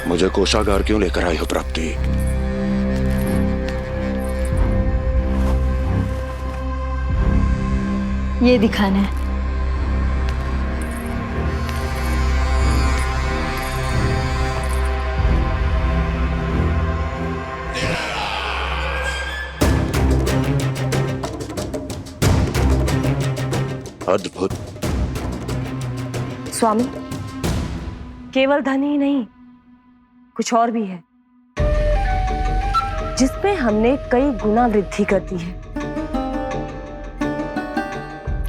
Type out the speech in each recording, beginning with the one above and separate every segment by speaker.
Speaker 1: मुझे कोषागार क्यों लेकर आई हो प्राप्ति?
Speaker 2: ये दिखाना है।
Speaker 1: अद्भुत।
Speaker 3: स्वामी, केवल धन ही नहीं, कुछ और भी है जिसमें हमने कई गुना वृद्धि कर दी है।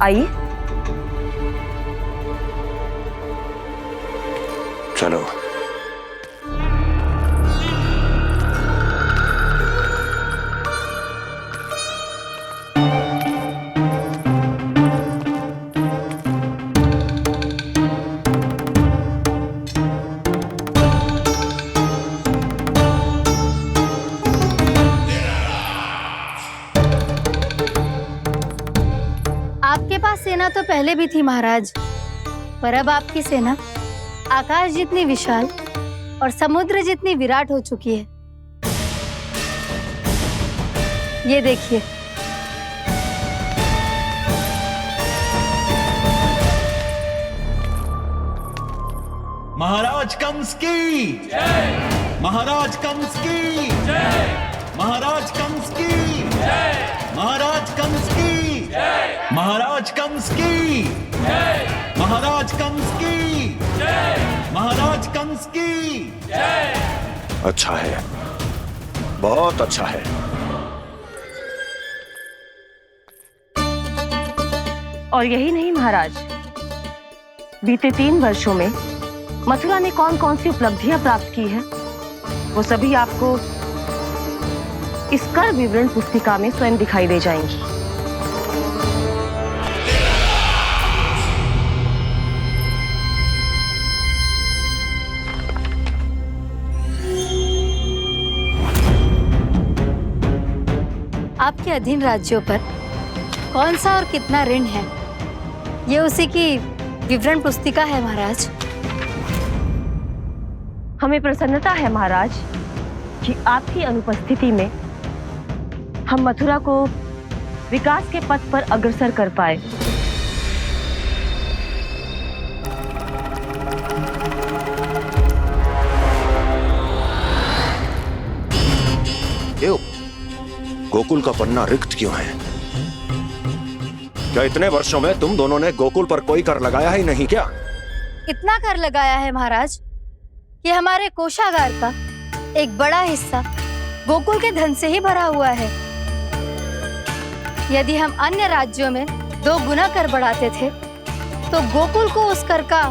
Speaker 3: आइए
Speaker 1: चलो।
Speaker 2: आपके पास सेना तो पहले भी थी महाराज, पर अब आपकी सेना आकाश जितनी विशाल और समुद्र जितनी विराट हो चुकी है। ये देखिए।
Speaker 4: महाराज कंस की जय। महाराज कंस की जय। महाराज कंस की जय। महाराज कंस की जय। महाराज कंस की जय। महाराज कंस की जय। महाराज कंस की जय।
Speaker 1: अच्छा है, बहुत अच्छा है।
Speaker 3: और यही नहीं महाराज, बीते 3 वर्षों में मथुरा ने कौन कौन सी उपलब्धियां प्राप्त की है, वो सभी आपको इस कर विवरण पुस्तिका में स्वयं दिखाई दे जाएंगी।
Speaker 2: आपके अधीन राज्यों पर कौन सा और कितना ऋण है, ये उसी की विवरण पुस्तिका है महाराज।
Speaker 3: हमें प्रसन्नता है महाराज कि आपकी अनुपस्थिति में हम मथुरा को विकास के पथ पर अग्रसर कर पाए।
Speaker 1: क्यों? गोकुल का पन्ना रिक्त क्यों है? क्या इतने वर्षों में तुम दोनों ने गोकुल पर कोई कर लगाया ही नहीं क्या?
Speaker 2: इतना कर लगाया है महाराज कि हमारे कोषागार का एक बड़ा हिस्सा गोकुल के धन से ही भरा हुआ है। यदि हम अन्य राज्यों में 2 गुना कर बढ़ाते थे तो गोकुल को उस कर का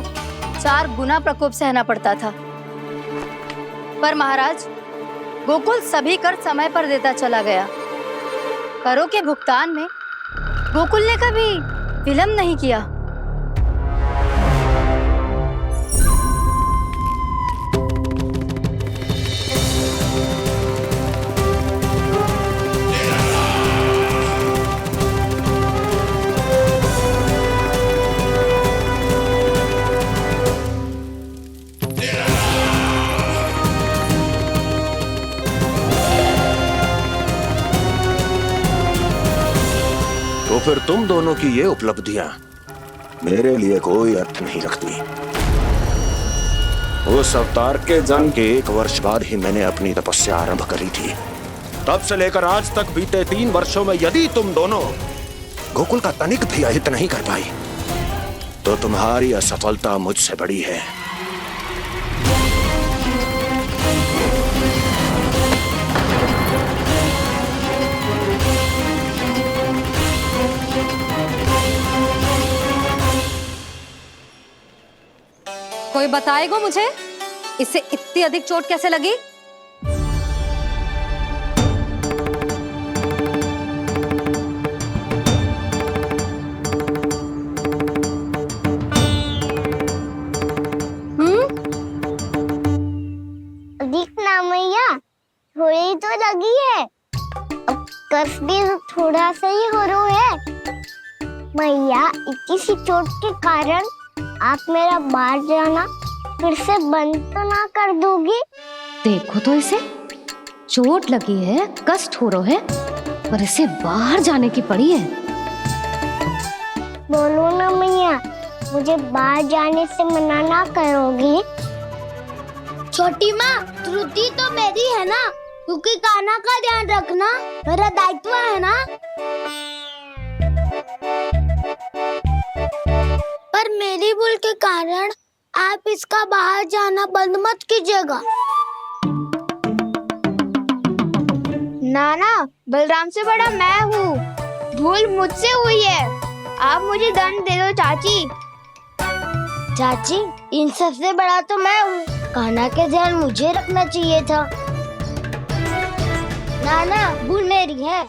Speaker 2: 4 गुना प्रकोप सहना पड़ता था। पर महाराज, गोकुल सभी कर समय पर देता चला गया। करों के भुगतान में गोकुल ने कभी विलंब नहीं किया।
Speaker 1: तो फिर तुम दोनों की ये उपलब्धियां मेरे लिए कोई अर्थ नहीं रखती। उस अवतार के जन्म के 1 वर्ष बाद ही मैंने अपनी तपस्या आरंभ करी थी। तब से लेकर आज तक बीते 3 वर्षों में यदि तुम दोनों गोकुल का तनिक भी अहित नहीं कर पाई तो तुम्हारी असफलता मुझसे बड़ी है।
Speaker 2: कोई बताएगा मुझे इसे इतनी अधिक चोट कैसे लगी?
Speaker 5: अधिक ना मैया, थोड़ी तो लगी है। अब कफ भी थोड़ा सा ही हो रहा है। मैया, इतनी सी चोट के कारण आप मेरा बाहर जाना फिर से बंद तो ना कर दोगी?
Speaker 2: देखो तो इसे, चोट लगी है, कष्ट हो रहा है, पर इसे बाहर जाने की पड़ी है।
Speaker 5: बोलो ना मैया, मुझे बाहर जाने से मना ना करोगी? छोटी माँ, त्रुटि तो मेरी है ना, क्योंकि कान्हा का ध्यान रखना मेरा दायित्व है ना। पर मेरी भूल के कारण आप इसका बाहर जाना बंद मत कीजिएगा। नाना, बलराम से बड़ा मैं हूँ, भूल मुझसे हुई है, आप मुझे दंड दे दो चाची। चाची, इन सबसे बड़ा तो मैं हूँ, कान्हा के ध्यान मुझे रखना चाहिए था। नाना, भूल मेरी है।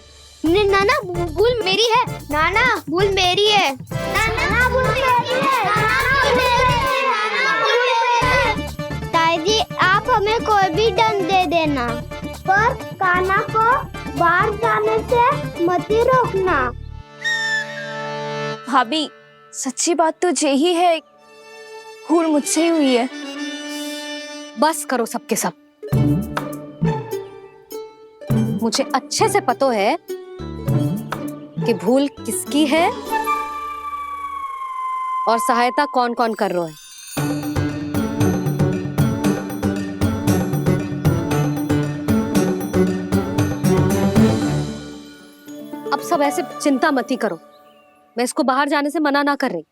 Speaker 5: नाना, भूल मेरी है। नाना, भूल मेरी है। नाना, भूल मेरी है। नाना, भूल मेरी है। नाना, भूल मेरी है। ताई जी, आप हमें कोई भी दंड दे देना, पर कान्हा को बाहर जाने से मत ही रोकना।
Speaker 6: भाभी, सच्ची बात तो यही है, भूल मुझसे ही हुई है।
Speaker 2: बस करो सबके सब। मुझे अच्छे से पता है कि भूल किसकी है और सहायता कौन कौन कर रहा है। अब सब ऐसे चिंता मत ही करो, मैं इसको बाहर जाने से मना ना कर रही।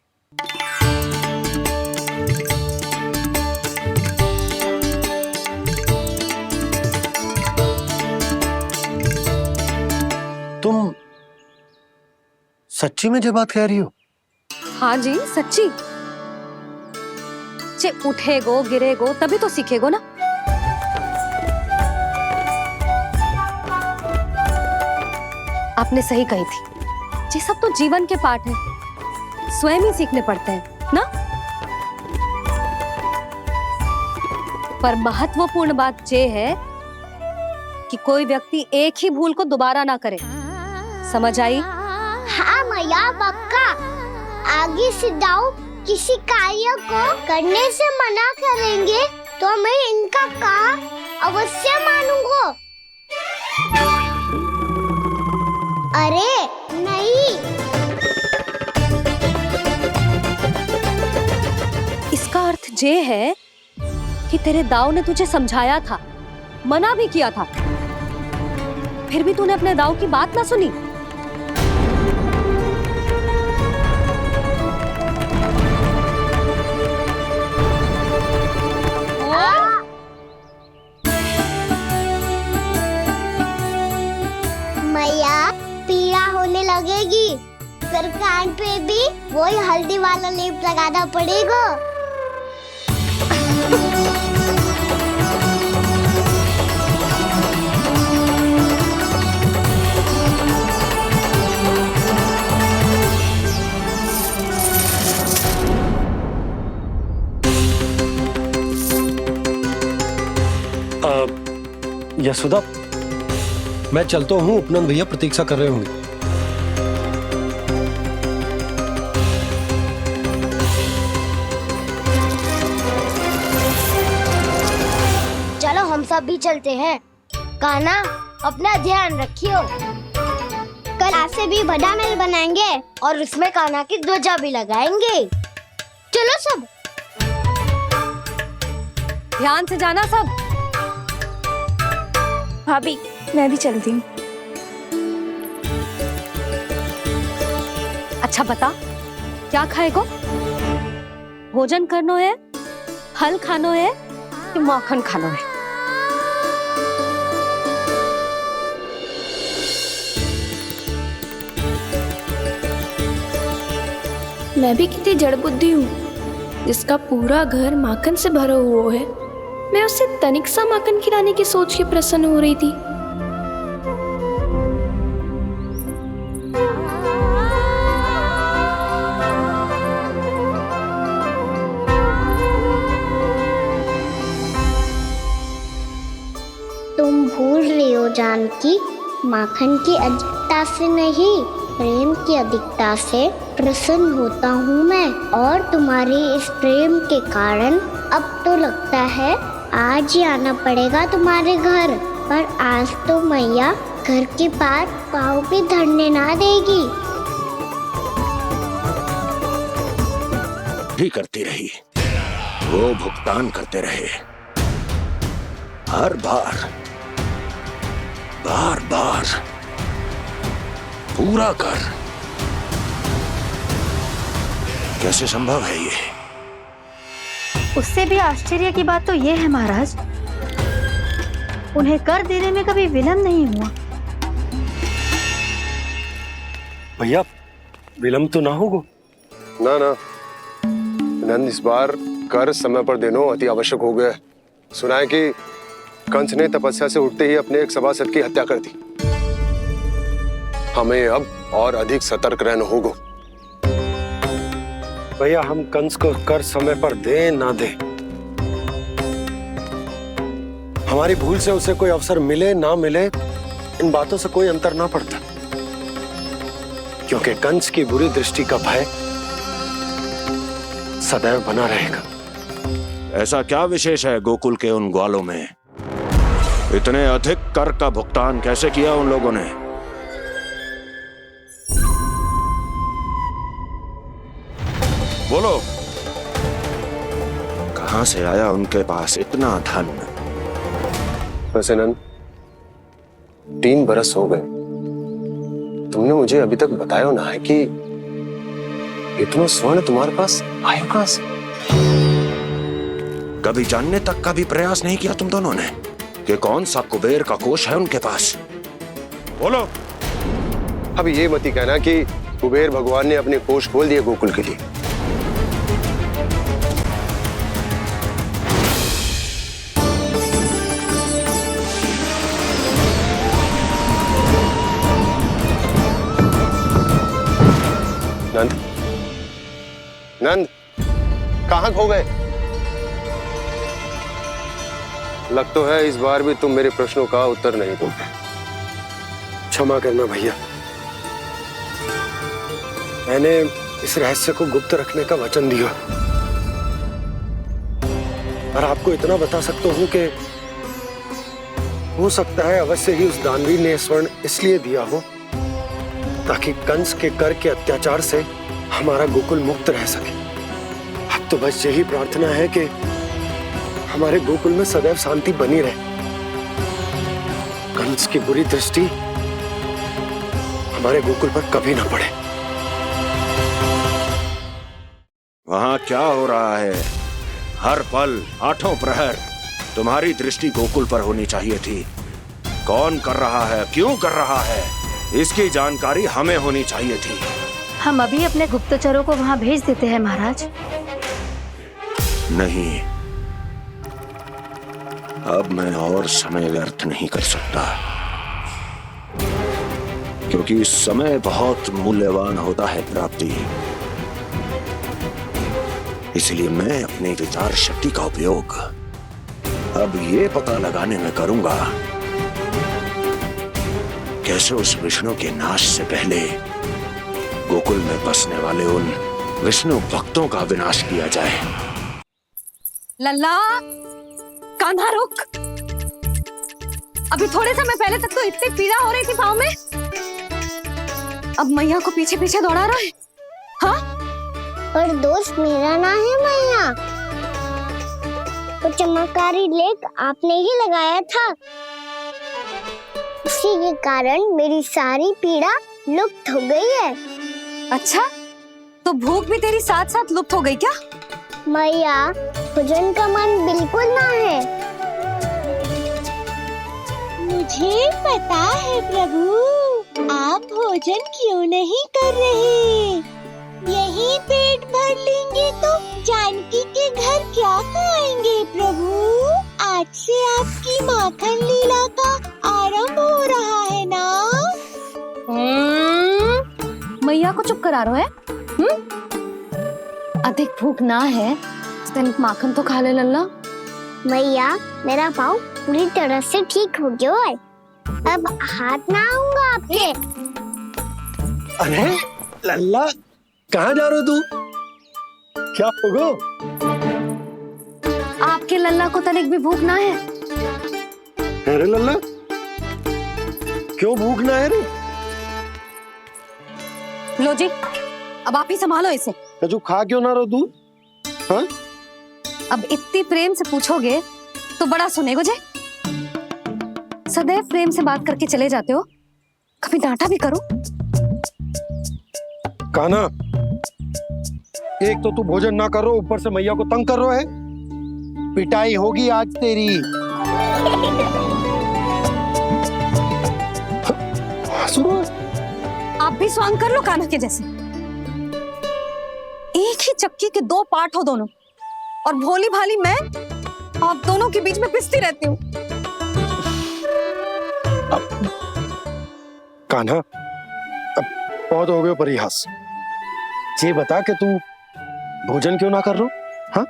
Speaker 1: तुम सच्ची में जो बात कह रही हो?
Speaker 2: हाँ जी, सच्ची। जे उठेगो गिरेगो तभी तो सीखेगो ना। आपने सही कही थी, ये सब तो जीवन के पाठ है, स्वयं ही सीखने पड़ते हैं ना। पर महत्वपूर्ण बात ये है कि कोई व्यक्ति एक ही भूल को दोबारा ना करे, समझ आई?
Speaker 5: हाँ मैया, पक्का। आगे से जाओ किसी कार्य को करने से मना करेंगे तो मैं इनका कहा अवश्य मानूंगा। अरे नहीं।
Speaker 2: इसका अर्थ ये है कि तेरे दाऊ ने तुझे समझाया था, मना भी किया था, फिर भी तूने अपने दाऊ की बात ना सुनी।
Speaker 5: मैया, पीड़ा होने लगेगी, फिर कान पे भी वही हल्दी वाला लेप लगाना पड़ेगा।
Speaker 7: यशोदा, मैं चलता हूँ, उपनंद भैया प्रतीक्षा कर रहे होंगे।
Speaker 5: चलो हम सब भी चलते हैं। कान्हा, अपना ध्यान रखियो। कल आज से भी बड़ा महल बनाएंगे और उसमें कान्हा की ध्वजा भी लगाएंगे। चलो सब।
Speaker 2: ध्यान से जाना सब।
Speaker 6: भाभी, मैं भी चलती हूँ।
Speaker 2: अच्छा बता, क्या खाएगो? भोजन करनो है, फल खानो है कि माखन खानो है?
Speaker 6: मैं भी कितनी जड़ बुद्धि हूँ, जिसका पूरा घर माखन से भरा हुआ है। मैं उससे तनिक सा माखन खिलाने की सोच के प्रसन्न हो रही थी।
Speaker 5: तुम भूल रही हो जानकी, माखन की अधिकता से नहीं, प्रेम की अधिकता से प्रसन्न होता हूँ मैं, और तुम्हारे इस प्रेम के कारण अब तो लगता है आज ही आना पड़ेगा तुम्हारे घर। पर आज तो मैया घर के पार पाँव भी धरने ना देगी।
Speaker 1: भी करती रही, वो भुगतान करते रहे, हर बार बार बार पूरा कर। कैसे संभव है ये?
Speaker 2: उससे भी आश्चर्य की बात तो ये है महाराज, उन्हें कर देने में कभी विलंब नहीं हुआ।
Speaker 7: भैया विलंब तो ना होगा?
Speaker 8: ना ना नंद, इस बार कर समय पर देना अति आवश्यक हो गया है। सुना है कि कंस ने तपस्या से उठते ही अपने एक सभासद की हत्या कर दी। हमें अब और अधिक सतर्क रहना होगा।
Speaker 7: भैया हम कंस को कर समय पर दे ना दे, हमारी भूल से उसे कोई अवसर मिले ना मिले, इन बातों से कोई अंतर ना पड़ता, क्योंकि कंस की बुरी दृष्टि का भय सदैव बना रहेगा।
Speaker 1: ऐसा क्या विशेष है गोकुल के उन ग्वालों में? इतने अधिक कर का भुगतान कैसे किया उन लोगों ने? बोलो, कहां से आया उनके पास इतना धन?
Speaker 8: वैसे नंद, 3 बरस हो गए, तुमने मुझे अभी तक बताया ना है कि इतना स्वर्ण तुम्हारे पास आया कहां से?
Speaker 1: कभी जानने तक का भी प्रयास नहीं किया तुम दोनों ने कि कौन सा कुबेर का कोष है उनके पास? बोलो।
Speaker 8: अब ये मत ही कहना कि कुबेर भगवान ने अपने कोष खोल दिए गोकुल के लिए। नंद, नंद, कहां खो गए? लग तो है इस बार भी तुम मेरे प्रश्नों का उत्तर नहीं दोगे।
Speaker 7: क्षमा करना भैया, मैंने इस रहस्य को गुप्त रखने का वचन दिया, और आपको इतना बता सकता हूं कि हो सकता है अवश्य ही उस दानवीर ने स्वर्ण इसलिए दिया हो ताकि कंस के कर के अत्याचार से हमारा गोकुल मुक्त रह सके। अब तो बस यही प्रार्थना है कि हमारे गोकुल में सदैव शांति बनी रहे, कंस की बुरी दृष्टि हमारे गोकुल पर कभी ना पड़े।
Speaker 1: वहां क्या हो रहा है? हर पल, आठों प्रहर तुम्हारी दृष्टि गोकुल पर होनी चाहिए थी। कौन कर रहा है, क्यों कर रहा है, इसकी जानकारी हमें होनी चाहिए थी।
Speaker 2: हम अभी अपने गुप्तचरों को वहां भेज देते हैं महाराज।
Speaker 1: नहीं, अब मैं और समय व्यर्थ नहीं कर सकता, क्योंकि समय बहुत मूल्यवान होता है प्राप्ति। इसलिए मैं अपनी विचार शक्ति का उपयोग अब ये पता लगाने में करूंगा कैसे उस विष्णु के नाश से पहले गोकुल में बसने वाले उन विष्णु भक्तों का विनाश किया जाए।
Speaker 3: लल्ला, कान्हा रुक। अभी थोड़े समय पहले तक तो इतनी पीड़ा हो रही थी पाँव में, अब मैया को पीछे पीछे दौड़ा रहा है। हाँ?
Speaker 5: पर दोस्त मेरा ना है मैया, तो चमत्कारी लेख आपने ही लगाया था, उसी के कारण मेरी सारी पीड़ा लुप्त हो गई है।
Speaker 3: अच्छा, तो भूख भी तेरी साथ साथ लुप्त हो गई क्या?
Speaker 5: मैया, भोजन का मन बिल्कुल ना है। मुझे पता है प्रभु, आप भोजन क्यों नहीं कर रहे। यही पेट भर लेंगे तो जानकी के घर क्या खाएंगे प्रभु। आज से आपकी माखन लीला का आरंभ हो रहा है ना।
Speaker 3: मैया को चुप करा रहा है? अधिक भूख ना है, तनिक माखन तो खा ले लल्ला।
Speaker 5: मैया, मेरा पाँव पूरी तरह से ठीक हो गया है, अब हाथ ना आऊंगा आपके।
Speaker 7: अरे लल्ला, कहाँ जा रहे हो तू? क्या होगो?
Speaker 3: आपके लल्ला को तनिक भी भूख ना है?
Speaker 7: अरे लल्ला, क्यों भूख ना है रे?
Speaker 3: लो जी, अब आप ही संभालो इसे।
Speaker 7: कजू खा क्यों ना रहो तू? हाँ?
Speaker 3: अब इतनी प्रेम से पूछोगे तो बड़ा सुनेगो जे। सदैव प्रेम से बात करके चले जाते हो, कभी डांटा भी करो।
Speaker 7: कान्हा, एक तो तू भोजन ना कर रहा, ऊपर से मैया को तंग कर रहा है। पिटाई होगी आज तेरी।
Speaker 3: आप भी स्वांग कर लो कान्हा के जैसे। एक ही चक्की के दो पार्ट हो दोनों, और भोली भाली मैं आप दोनों के बीच में पिसती रहती हूँ।
Speaker 7: कान्हा, अब बहुत हो गए परिहास। ये बता कि तू भोजन क्यों ना कर रहा? हाँ?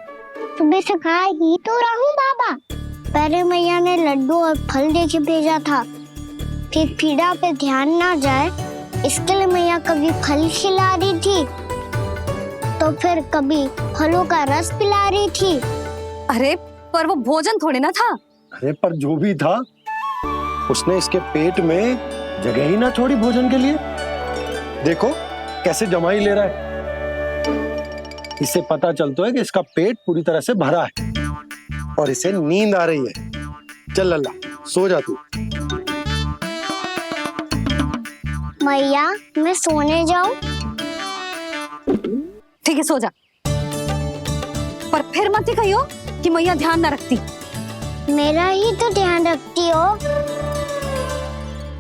Speaker 5: सुबह से खा ही तो रहा हूँ बाबा। पहले मैया ने लड्डू और फल दे के भेजा था, फिर पीड़ा पे ध्यान ना जाए इसके लिए मैया कभी फल खिला रही थी, तो फिर कभी फलों का रस पिला रही थी।
Speaker 3: अरे पर वो भोजन थोड़े ना था।
Speaker 7: अरे पर जो भी था, उसने इसके पेट में जगह ही ना छोड़ी भोजन के लिए। देखो कैसे जमाई ले रहा है। इससे पता चलता है कि इसका पेट पूरी तरह से भरा है और इसे नींद आ रही है। चल लल्ला, सो जा तू।
Speaker 5: मैया, मैं सोने जाऊं?
Speaker 3: ठीक है, सो जा, पर फिर मत ही कहियो कि मैया ध्यान ना रखती।
Speaker 5: मेरा ही तो ध्यान रखती हो।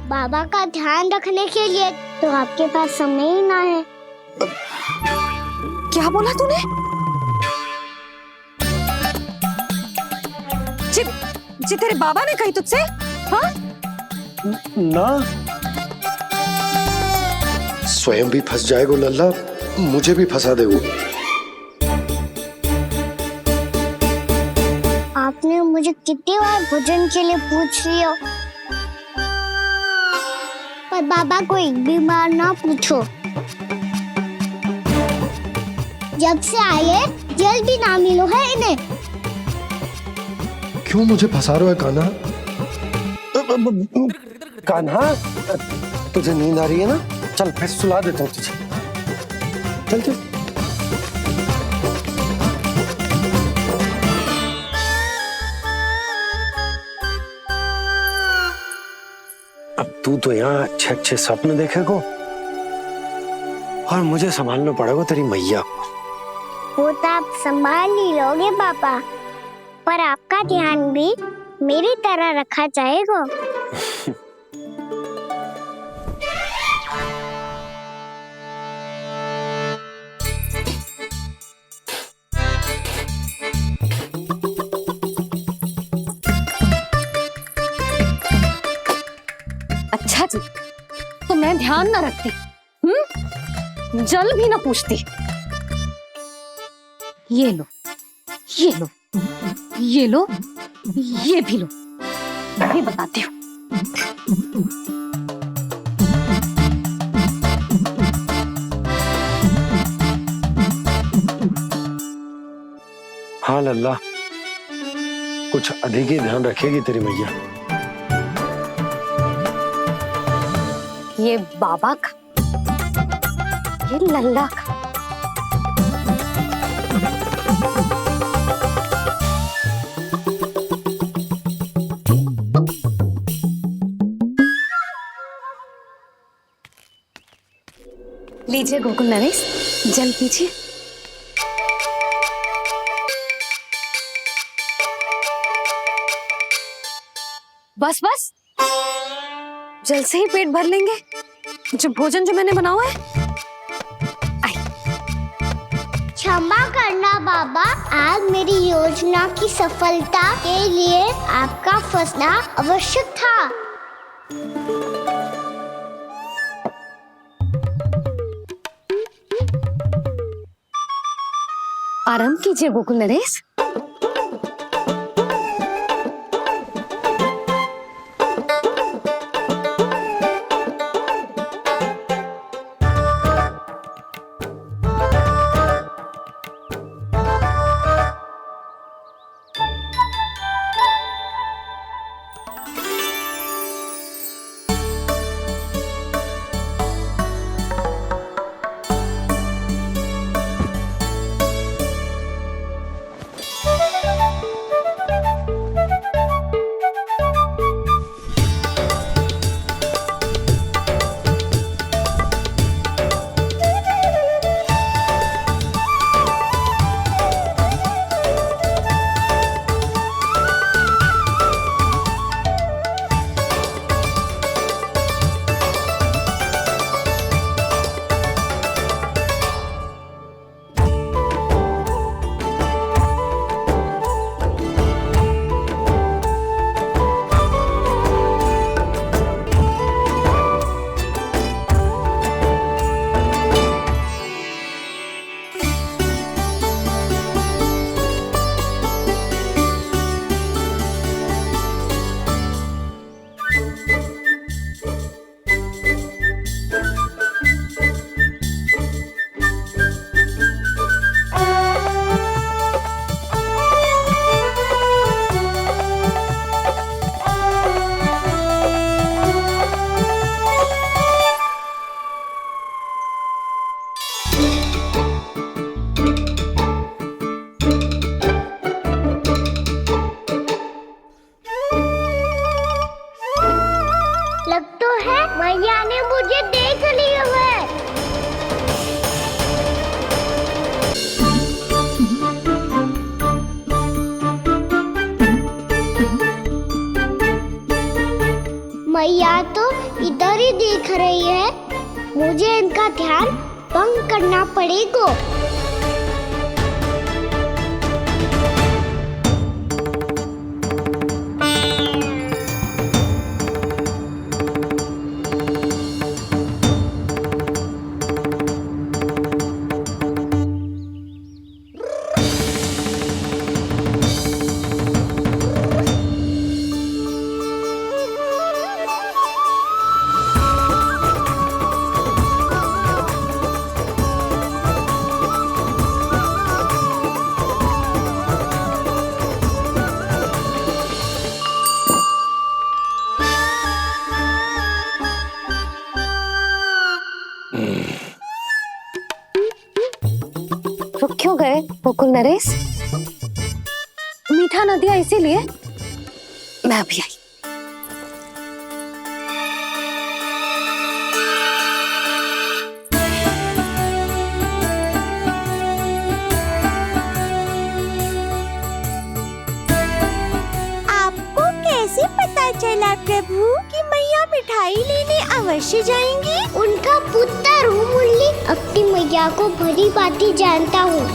Speaker 5: बाबा का ध्यान रखने के लिए तो आपके पास समय ही ना है।
Speaker 3: क्या बोला तूने? जी तेरे बाबा ने कही तुझसे? हाँ?
Speaker 7: ना, स्वयं भी फंस जाएगो लल्ला, मुझे भी फंसा देगो।
Speaker 5: आपने मुझे कितनी बार भोजन के लिए पूछ लिया, पर बाबा को एक भी बार ना पूछो। जब से आए जल भी ना मिलो है इन्हें।
Speaker 7: क्यों मुझे फंसा रहा है कान्हा? कान्हा, तुझे नींद आ रही है ना? चल मैं सुला देता हूँ तुझे। चल चल। अब तू तो यहाँ अच्छे अच्छे सपने देखेगो और मुझे संभालना पड़ेगा तेरी मैया को।
Speaker 5: वो तो आप संभाल ही लोगे पापा, पर आपका ध्यान भी मेरी तरह रखा जाएगा।
Speaker 3: अच्छा जी, तो मैं ध्यान ना रखती, जल भी ना पूछती। ये लो, ये लो, ये लो, ये भी लो, मैं भी बताती हूँ।
Speaker 7: हाँ लल्ला, कुछ अधिक ही ध्यान रखेगी तेरी मैया।
Speaker 3: ये बाबा का, ये लल्ला का। लीजिए गोकुल नरेश, जल पीजिए। बस बस, जल से ही पेट भर लेंगे। जो भोजन जो मैंने बनाया है।
Speaker 5: क्षमा करना बाबा, आज मेरी योजना की सफलता के लिए आपका फंसना आवश्यक था।
Speaker 3: आराम कीजिए गोकुल नरेश।
Speaker 5: रही है, मुझे इनका ध्यान भंग करना पड़ेगा।
Speaker 9: रुक क्यों गए गोकुल नरेश? मीठा न दिया इसीलिए मैं अभी आई।
Speaker 5: आपको कैसे पता चला प्रभु कि मैया मिठाई लेने अवश्य जाएंगी? उनका पुत्र हूँ मुरली, अपनी मैया को भली भांति जानता हूँ।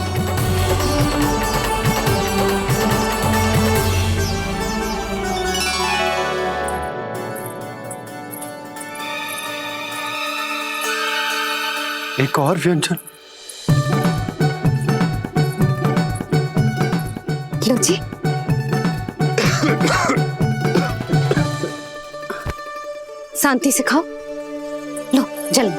Speaker 7: एक और व्यंजन।
Speaker 9: लो जी। शांति से खाओ। लो जल।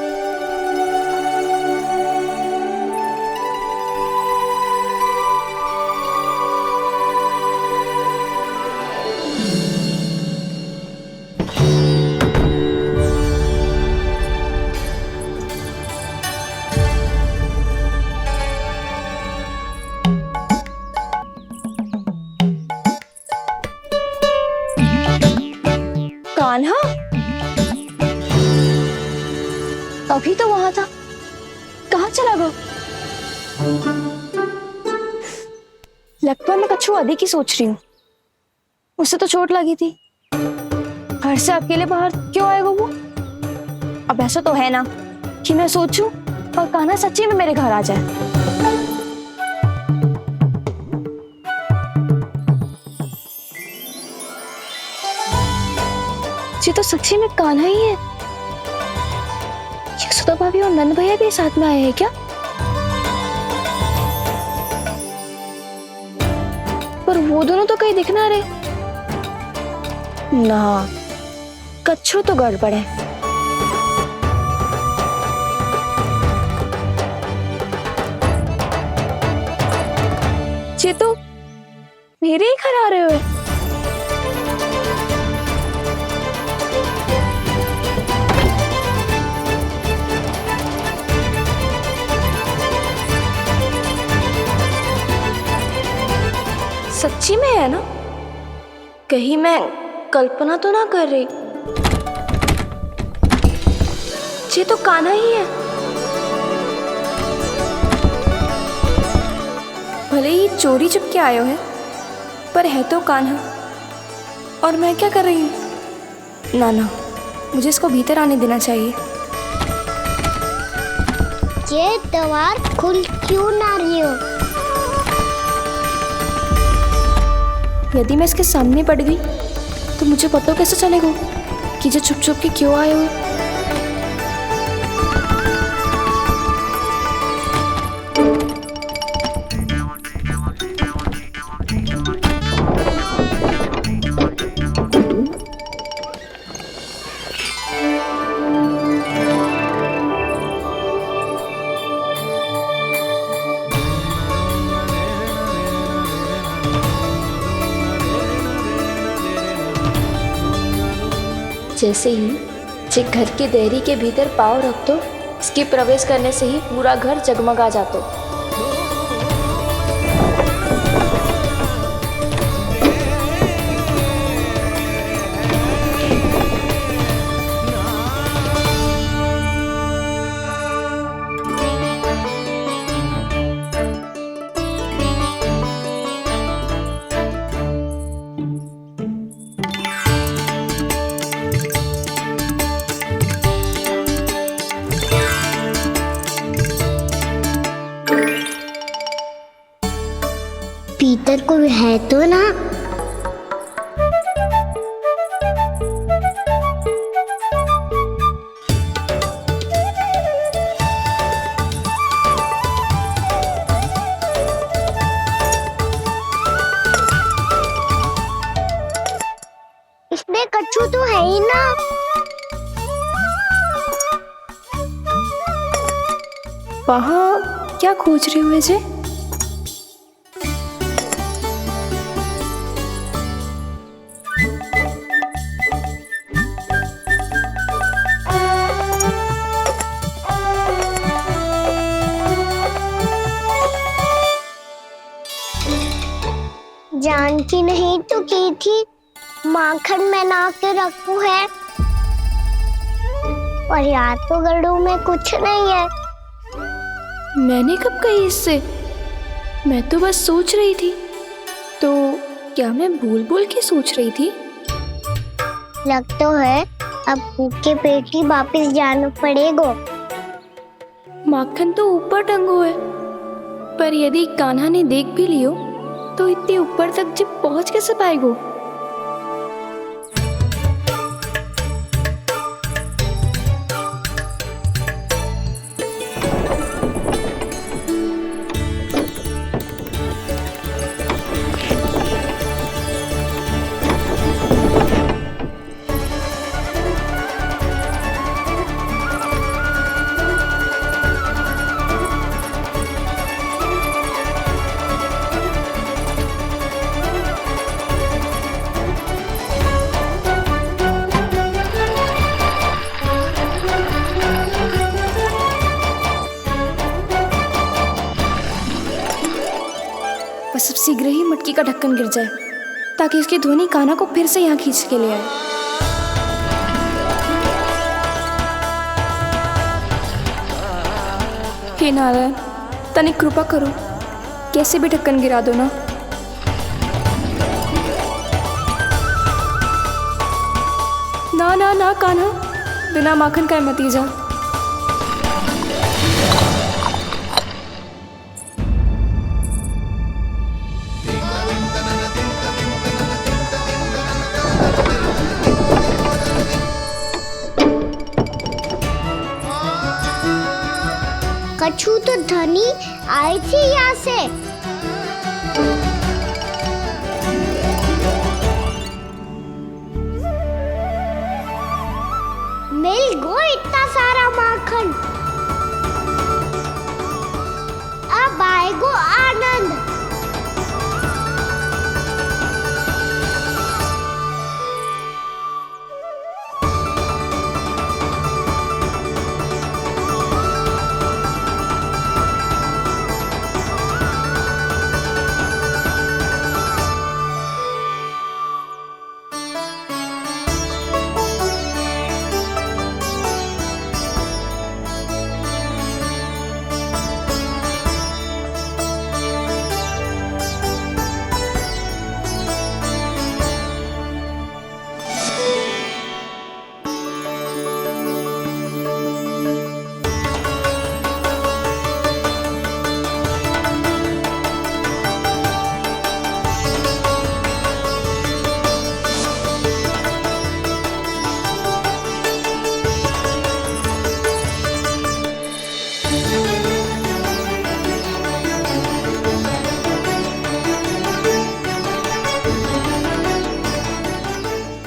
Speaker 6: कान्हा अभी तो वहां था, कहाँ चला गया? लगभग मैं कच्छू आदि की सोच रही हूँ। उसे तो चोट लगी थी, घर से अकेले बाहर क्यों आएगा वो? अब ऐसा तो है ना कि मैं सोचूं और कान्हा सच्ची में मेरे घर आ जाए। ये तो सच्ची में कान्हा ही है। यशोदा भाभी और नंद भैया भी साथ में आए हैं क्या? पर वो दोनों तो कहीं दिख ना रहे। ना, कच्छू तो गड़बड़ है। ये तो मेरे ही घर आ रहे हुए। सच्ची में है ना? कहीं मैं कल्पना तो ना कर रही? ये तो कान्हा ही है। भले ही चोरी चुपके आयो है, पर है तो कान्हा। और मैं क्या कर रही हूँ? ना ना, मुझे इसको भीतर आने देना चाहिए।
Speaker 5: ये द्वार खुल क्यों ना रही हो?
Speaker 6: यदि मैं इसके सामने पड़ गई तो मुझे पता कैसे चलेगा कि जो छुप छुप के क्यों आए हो? जैसे ही जे घर की देहरी के भीतर पाँव रख दो, इसके प्रवेश करने से ही पूरा घर जगमगा जातो।
Speaker 5: भीतर कोई है तो ना? इसमें कच्छू तो है ही ना।
Speaker 6: वहाँ क्या खोज रहे हुए जे?
Speaker 5: जानती नहीं तो की थी माखन में ना के रखू है, और याद तो गड़ू में कुछ नहीं है।
Speaker 6: मैंने कब कही इससे? मैं तो बस सोच रही थी। तो क्या मैं भूल भूल के सोच रही थी?
Speaker 5: लग तो है अब भूखे पेट ही वापिस जाना पड़ेगा।
Speaker 6: माखन तो ऊपर टंगो है, पर यदि कान्हा ने देख भी लियो तो इतने ऊपर तक जब पहुंच कैसे पाएगो? बस अब शीघ्र ही मटकी का ढक्कन गिर जाए ताकि इसकी ध्वनि कान्हा को फिर से यहाँ खींच के ले आए। हे नारायण, तनिक कृपा करो, कैसे भी ढक्कन गिरा दो ना। ना ना ना कान्हा, बिना माखन का मत ही जा।
Speaker 5: कच्छू तो धनी आई थी यहाँ से। मिल गो इतना सारा माखन, अब आएगो आनंद।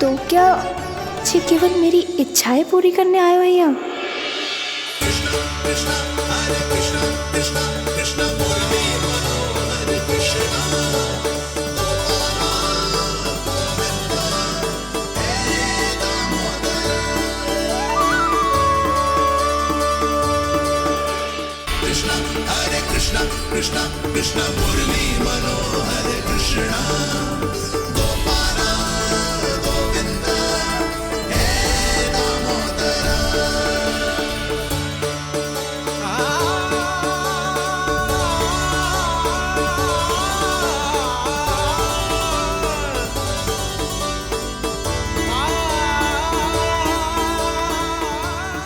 Speaker 6: तो क्या ये केवल मेरी इच्छाएं पूरी करने आए हो यहाँ?
Speaker 10: कृष्णा कृष्णा मुरली मनोहर कृष्णा गोपाला गोविंदा हे दामोदरा।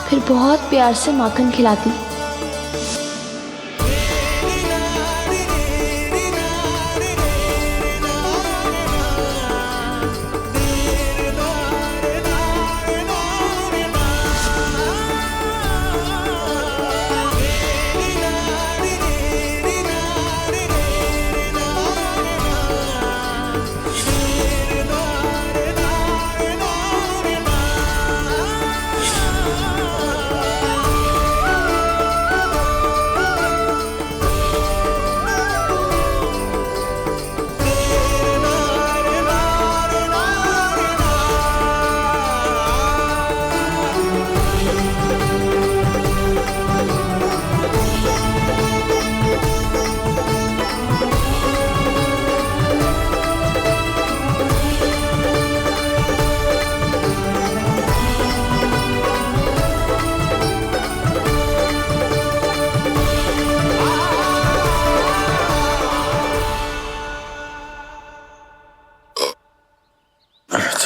Speaker 6: फिर बहुत प्यार से माखन खिलाती।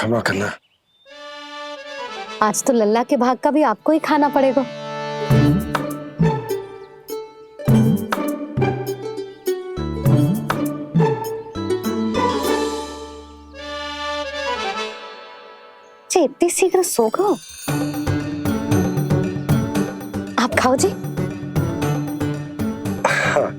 Speaker 7: क्षमा करना।
Speaker 9: आज तो लल्ला के भाग का भी आपको ही खाना पड़ेगा। जी इतनी शीघ्र सो गो? आप खाओ जी।
Speaker 7: हाँ।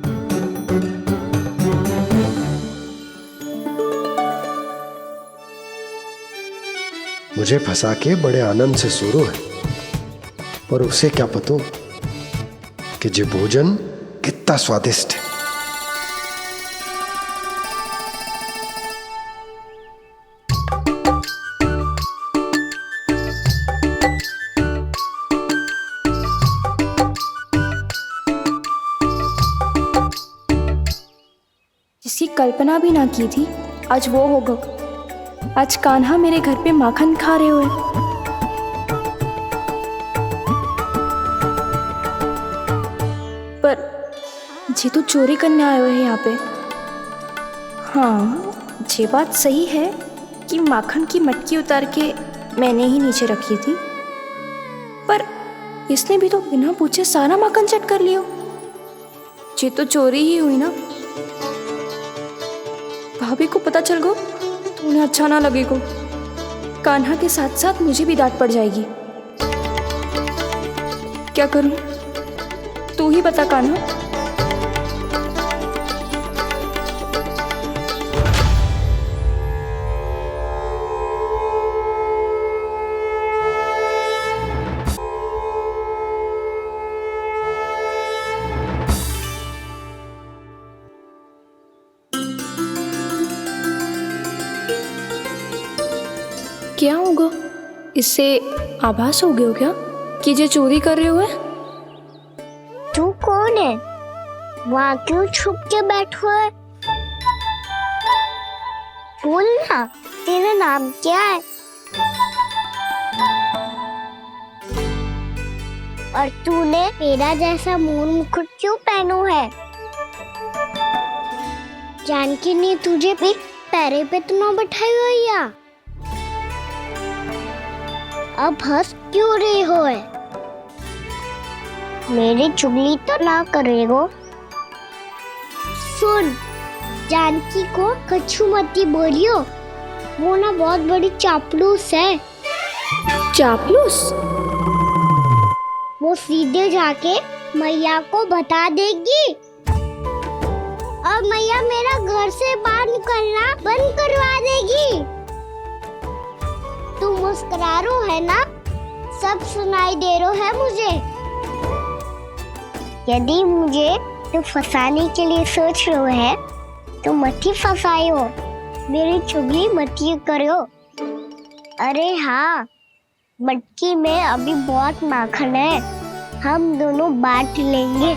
Speaker 7: मुझे फंसा के बड़े आनंद से सोरो है, पर उसे क्या पता कि ये भोजन कितना स्वादिष्ट है।
Speaker 6: जिसकी कल्पना भी ना की थी आज वो होगा। आज कान्हा मेरे घर पे माखन खा रहे हुए। पर जी तो चोरी करने आए हुए हैं यहाँ पे। हाँ, ये बात सही है कि माखन की मटकी उतार के मैंने ही नीचे रखी थी, पर इसने भी तो बिना पूछे सारा माखन चट कर लिया। ये तो चोरी ही हुई ना। भाभी को पता चल गो तो उन्हें अच्छा ना लगेगा। कान्हा के साथ साथ मुझे भी डांट पड़ जाएगी। क्या करूं? तू ही बता कान्हा। क्या होगा? इससे आभास हो गया क्या कि ये चोरी कर रहे हुए?
Speaker 5: तू कौन है? वहाँ क्यों छुप के बैठो है? बोल ना, तेरा नाम क्या है? और तूने मेरा जैसा मोर मुकुट क्यों पहनो है? जानकी ने तुझे भी पैरे पे तो ना बैठाई हुई या? अब हंस क्यों रही हो है? मेरी चुगली तो ना करेगो। सुन, जानकी को कछु मती बोलियो, वो ना बहुत बड़ी चापलूस है।
Speaker 6: चापलूस?
Speaker 5: वो सीधे जाके मैया को बता देगी और मैया मेरा घर से बाहर निकलना बंद करवा देगी। तू मुस्कुरा रो है ना? सब सुनाई दे रो है मुझे। यदि मुझे तू फंसाने के लिए सोच रो है तो मत ही फंसायो, मेरी चुगली मत ही करो। अरे हाँ, मटकी में अभी बहुत माखन है, हम दोनों बांट लेंगे।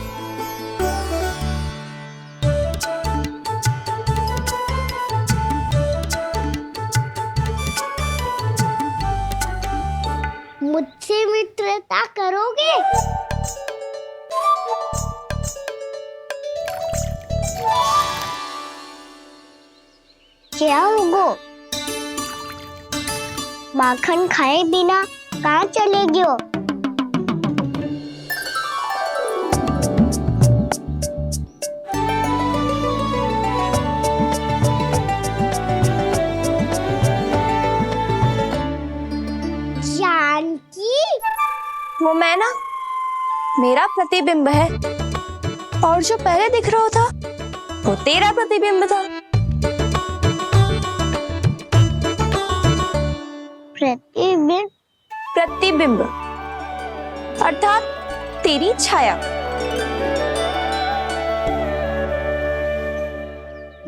Speaker 5: मुझसे मित्रता करोगे? क्या होगो? माखन खाए बिना कहाँ चलेगी हो? जानकी?
Speaker 6: वो मैं ना, मेरा प्रतिबिंब है, और जो पहले दिख रहा था वो तेरा प्रतिबिंब था।
Speaker 5: प्रतिबिंब?
Speaker 6: प्रतिबिंब अर्थात तेरी छाया।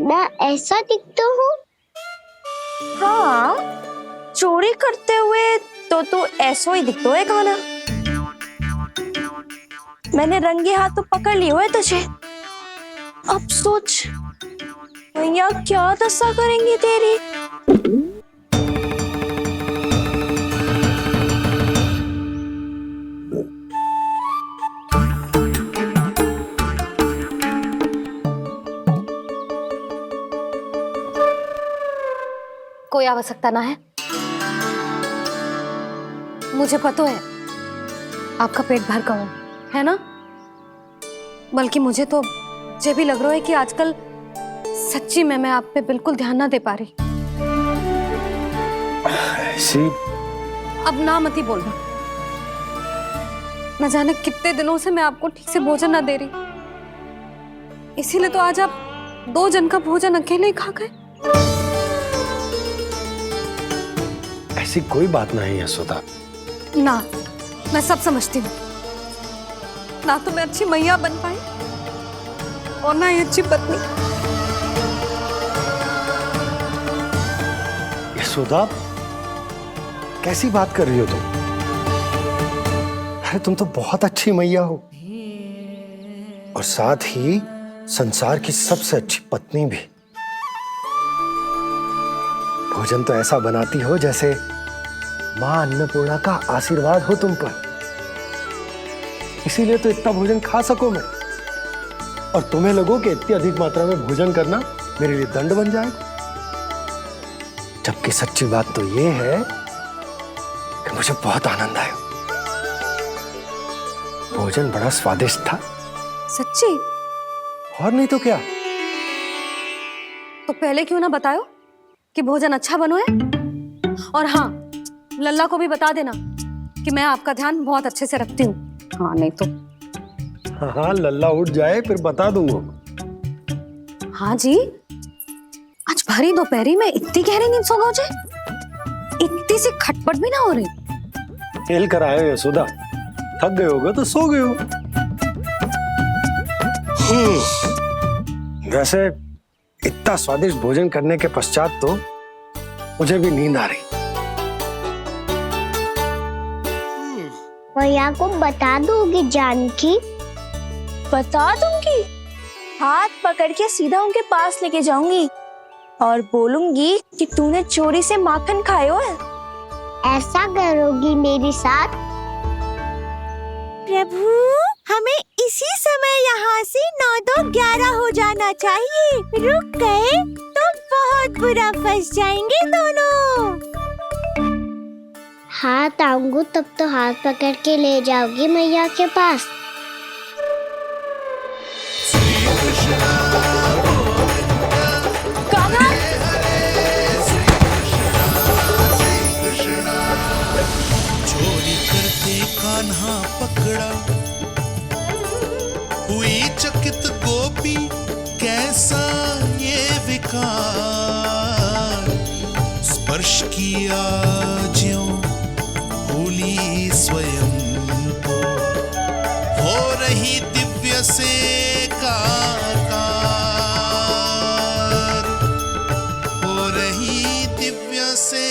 Speaker 5: मैं ऐसा दिखता हूँ?
Speaker 6: हाँ, चोरी करते हुए तो तू ऐसा ही दिखता है कान्हा। मैंने रंगे हाथ तो पकड़ लिए हुए तुझे। अब सोच भैया क्या दशा करेंगी तेरी।
Speaker 9: कोई आवश्यकता ना है, मुझे पता है आपका पेट भर गया है ना, बल्कि मुझे तो ये भी लग रहा है कि आजकल सच्ची में मैं आप पे बिल्कुल ध्यान ना दे पा रही।
Speaker 7: ऐसी
Speaker 9: अब ना मत ही बोलना। न जाने कितने दिनों से मैं आपको ठीक से भोजन ना दे रही, इसीलिए तो आज आप 2 जन का भोजन अकेले ही खा गए।
Speaker 7: ऐसी कोई बात नहीं है सुधा।
Speaker 9: ना, मैं सब समझती हूँ। ना तो मैं अच्छी मैया बन पाई और ना ही अच्छी पत्नी।
Speaker 7: यशोदा, कैसी बात कर रही हो तुम? अरे तुम तो बहुत अच्छी मैया हो और साथ ही संसार की सबसे अच्छी पत्नी भी। भोजन तो ऐसा बनाती हो जैसे मां अन्नपूर्णा का आशीर्वाद हो तुम पर। इसीलिए तो इतना भोजन खा सको मैं, और तुम्हें लगो कि इतनी अधिक मात्रा में भोजन करना मेरे लिए दंड बन जाएगा। जबकि सच्ची बात तो ये है कि मुझे बहुत आनंद आया। भोजन बड़ा स्वादिष्ट था।
Speaker 9: सच्ची?
Speaker 7: और नहीं तो क्या।
Speaker 9: तो पहले क्यों ना बताओ कि भोजन अच्छा बनो है। और हाँ, लल्ला को भी बता देना कि मैं आपका ध्यान बहुत अच्छे से रखती हूँ। हाँ नहीं तो।
Speaker 7: हाँ, लल्ला उठ जाए फिर बता दूंगा।
Speaker 9: हाँ जी, आज भरी दोपहरी में इतनी गहरी नींद सो गए, इतनी सी खटपट भी ना हो रही।
Speaker 7: खेल कर आए हो यशोदा, थक गए होगे तो सो गए हो। वैसे इतना स्वादिष्ट भोजन करने के पश्चात तो मुझे भी नींद आ रही।
Speaker 5: भैया को बता दोगी जानकी?
Speaker 6: बता दूंगी। हाथ पकड़ के सीधा उनके पास लेके जाऊंगी और बोलूंगी कि तूने चोरी से माखन खायो है।
Speaker 5: ऐसा करोगी मेरे साथ?
Speaker 11: प्रभु, हमें इसी समय यहाँ से 9-2-11 हो जाना चाहिए। रुक गए तो बहुत बुरा फंस जाएंगे दोनों।
Speaker 5: हाथ आऊंगी तब तो हाथ पकड़ के ले जाओगी मैया के पास।
Speaker 10: चोरी करते कान्हा पकड़ा, हुई चकित गोपी कैसा ये विकार। स्पर्श किया ज्यों भूली स्वयं को, हो रही दिव्य से काकार, हो रही दिव्य से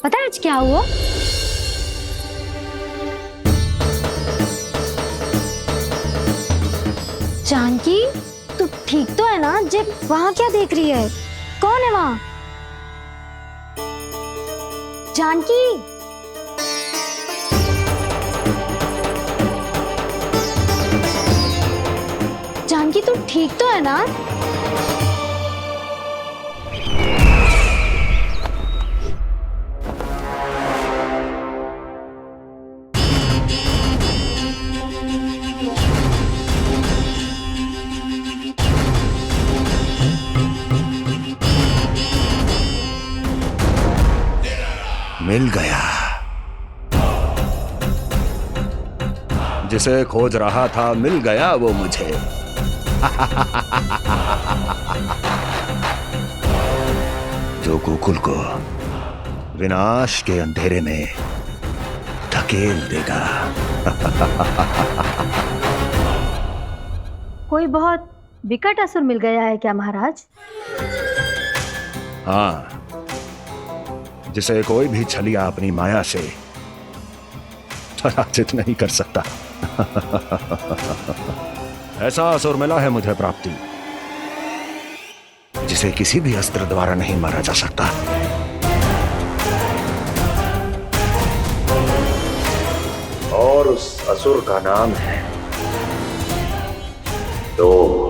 Speaker 2: पता है आज क्या हुआ? जानकी, तू ठीक तो है ना? जे वहां क्या देख रही है? कौन है वहां? जानकी, जानकी तू ठीक तो है ना?
Speaker 1: मिल गया। जिसे खोज रहा था मिल गया वो मुझे। जो गोकुल को विनाश के अंधेरे में धकेल देगा।
Speaker 2: कोई बहुत विकट असुर मिल गया है क्या महाराज?
Speaker 1: हाँ, जिसे कोई भी छलिया अपनी माया से पराजित नहीं कर सकता। ऐसा असुर मिला है मुझे प्राप्ति, जिसे किसी भी अस्त्र द्वारा नहीं मारा जा सकता।
Speaker 12: और उस असुर का नाम है लोभ।